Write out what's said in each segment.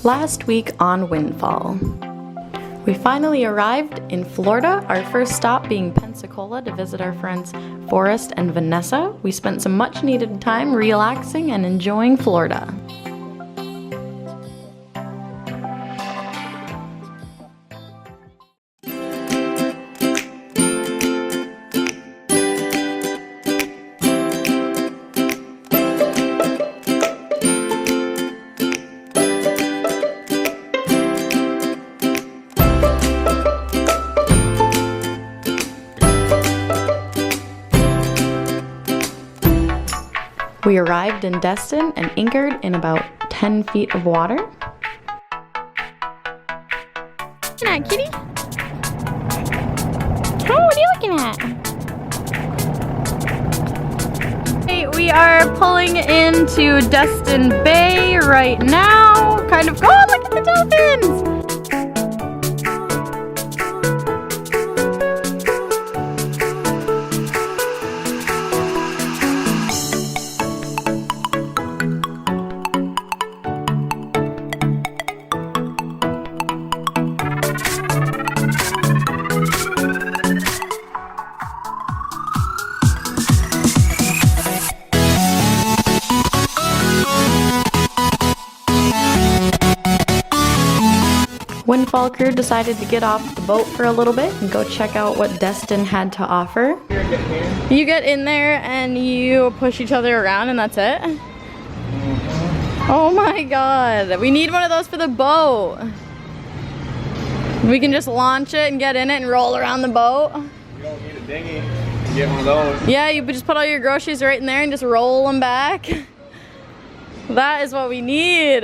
Last week on Windfall. We finally arrived in Florida, our first stop being Pensacola to visit our friends Forrest and Vanessa. We spent some much needed time relaxing and enjoying Florida. We arrived in Destin and anchored in about 10 feet of water. Looking at, kitty? Oh, what are you looking at? Hey, we are pulling into Destin Bay right now. Kind of, oh, look at the dolphins! Windfall crew decided to get off the boat for a little bit and go check out what Destin had to offer. You get in there and you push each other around and that's it? Oh my god, we need one of those for the boat. We can just launch it and get in it and roll around the boat. You don't need a dinghy to get one of those. Yeah, you just put all your groceries right in there and just roll them back. That is what we need.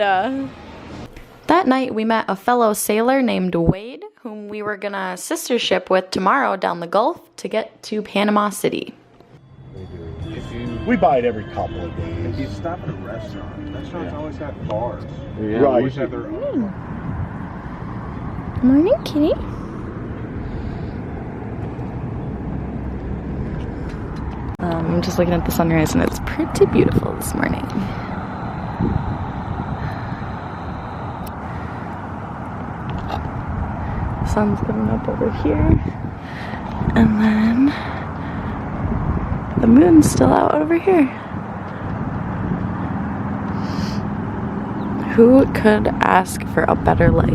That night we met a fellow sailor named Wade, whom we were gonna sister ship with tomorrow down the Gulf to get to Panama City. We buy it every couple of days. If you stop at a restaurant, restaurants always have bars. Yeah, They always have their own. Morning, kitty. I'm just looking at the sunrise and it's pretty beautiful this morning. Sun's coming up over here, and then the moon's still out over here. Who could ask for a better life?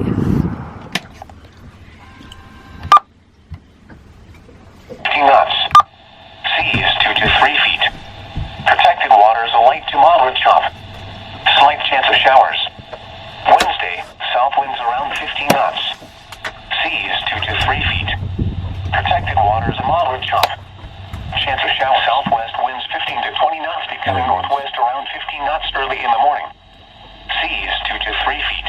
Knots. Seas 2 to 3 feet. Protected waters a light to moderate chop. Slight chance of showers. Wednesday, south winds around 15 knots. Seas 2 to 3 feet. Protected waters a moderate chop. Chance of shower. Southwest winds 15 to 20 knots becoming northwest around 15 knots early in the morning. Seas 2 to 3 feet.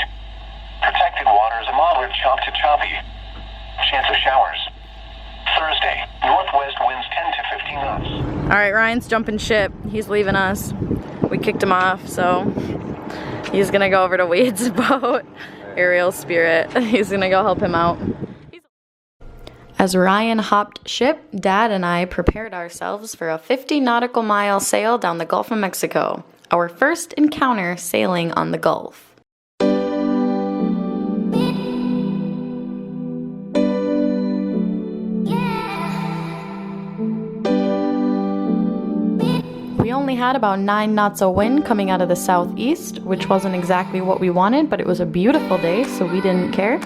Protected waters a moderate chop to choppy. Chance of showers. Thursday, northwest winds 10 to 15 knots. Alright, Ryan's jumping ship. He's leaving us. We kicked him off, so he's gonna go over to Wade's boat. Aerial Spirit. He's gonna go help him out. As Ryan hopped ship, Dad and I prepared ourselves for a 50 nautical mile sail down the Gulf of Mexico, our first encounter sailing on the Gulf. We only had about 9 knots of wind coming out of the southeast, which wasn't exactly what we wanted, but it was a beautiful day, so we didn't care.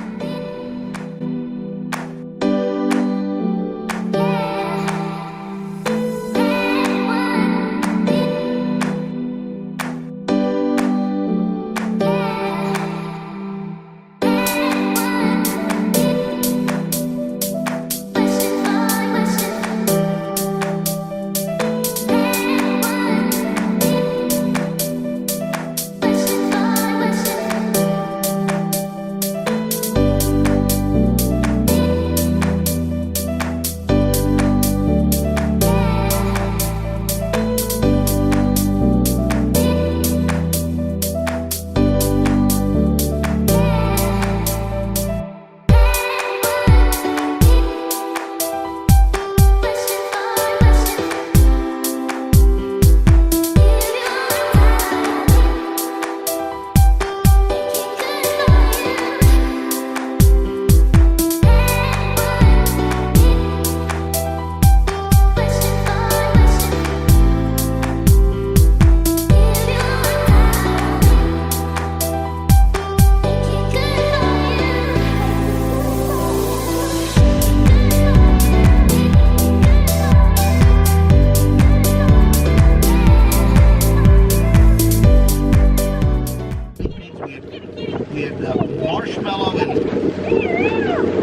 We had marshmallow and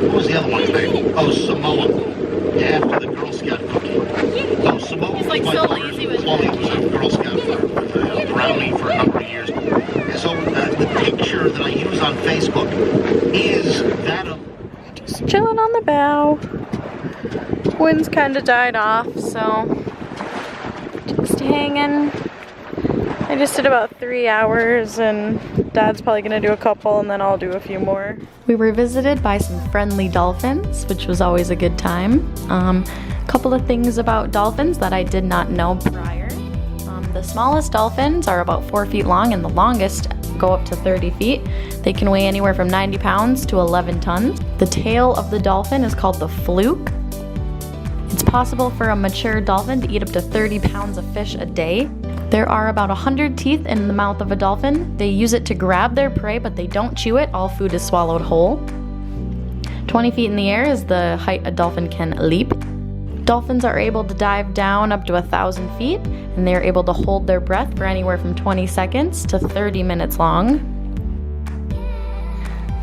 what was the other one's name? Oh, Samoa. Yeah, after the Girl Scout cookie. No, Samoa was like my so daughter. lazy with Chloe was a Girl Scout with a brownie for a number of years. And so the picture that I use on Facebook is that of Just chilling on the bow. Wind's kind of died off, so just hanging. I just did about 3 hours, and Dad's probably gonna do a couple, and then I'll do a few more. We were visited by some friendly dolphins, which was always a good time. A couple of things about dolphins that I did not know prior. The smallest dolphins are about 4 feet long, and the longest go up to 30 feet. They can weigh anywhere from 90 pounds to 11 tons. The tail of the dolphin is called the fluke. It's possible for a mature dolphin to eat up to 30 pounds of fish a day. There are about 100 teeth in the mouth of a dolphin. They use it to grab their prey, but they don't chew it. All food is swallowed whole. 20 feet in the air is the height a dolphin can leap. Dolphins are able to dive down up to 1,000 feet, and they are able to hold their breath for anywhere from 20 seconds to 30 minutes long.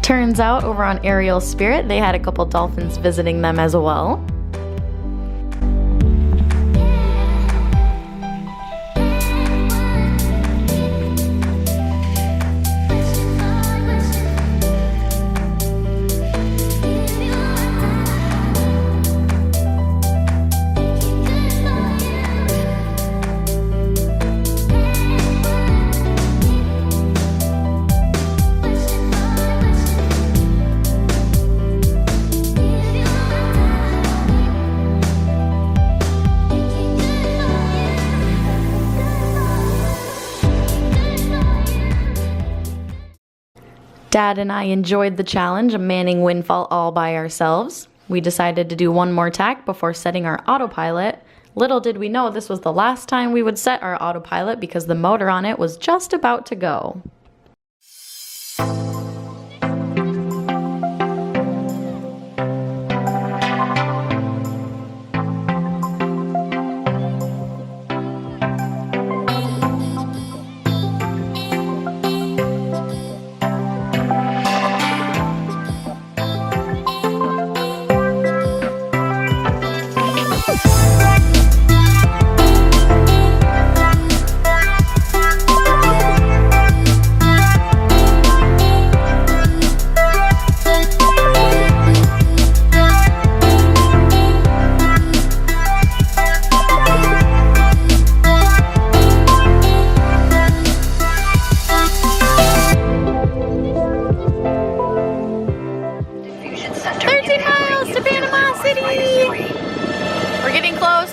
Turns out over on Ariel Spirit, they had a couple dolphins visiting them as well. Dad and I enjoyed the challenge of manning Windfall all by ourselves. We decided to do one more tack before setting our autopilot. Little did we know this was the last time we would set our autopilot because the motor on it was just about to go.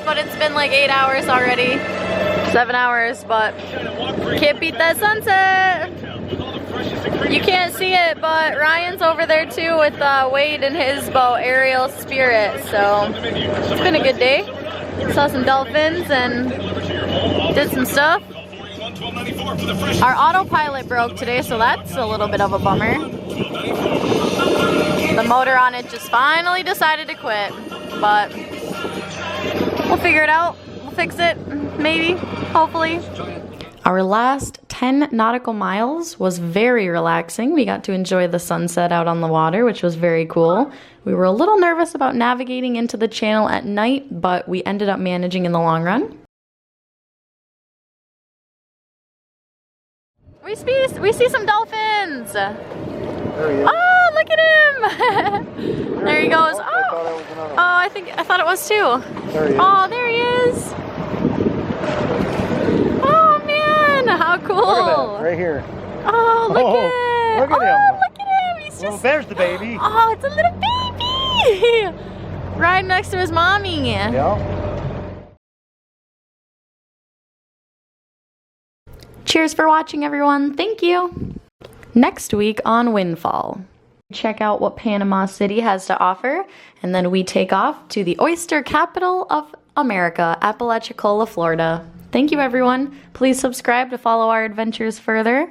But it's been like 8 hours already. 7 hours, but can't beat that sunset. You can't see it, but Ryan's over there too with Wade and his boat, Ariel Spirit. So it's been a good day. Saw some dolphins and did some stuff. Our autopilot broke today, so that's a little bit of a bummer. The motor on it just finally decided to quit, but we'll figure it out. We'll fix it, maybe, hopefully. Our last 10 nautical miles was very relaxing. We got to enjoy the sunset out on the water, which was very cool. We were a little nervous about navigating into the channel at night, but we ended up managing in the long run. We see some dolphins. There he is. Oh, look at him. There he goes. Oh, I thought it was too. There he is. Oh, there he is. Oh man, how cool. Look at that, right here. Oh, look at look at him. Oh, look at him. He's Well, just. there's the baby. Oh, it's a little baby. Right next to his mommy. Yeah. Cheers for watching, everyone. Thank you. Next week on Windfall, check out what Panama City has to offer, and then we take off to the oyster capital of America, Apalachicola, Florida. Thank you, everyone. Please subscribe to follow our adventures further.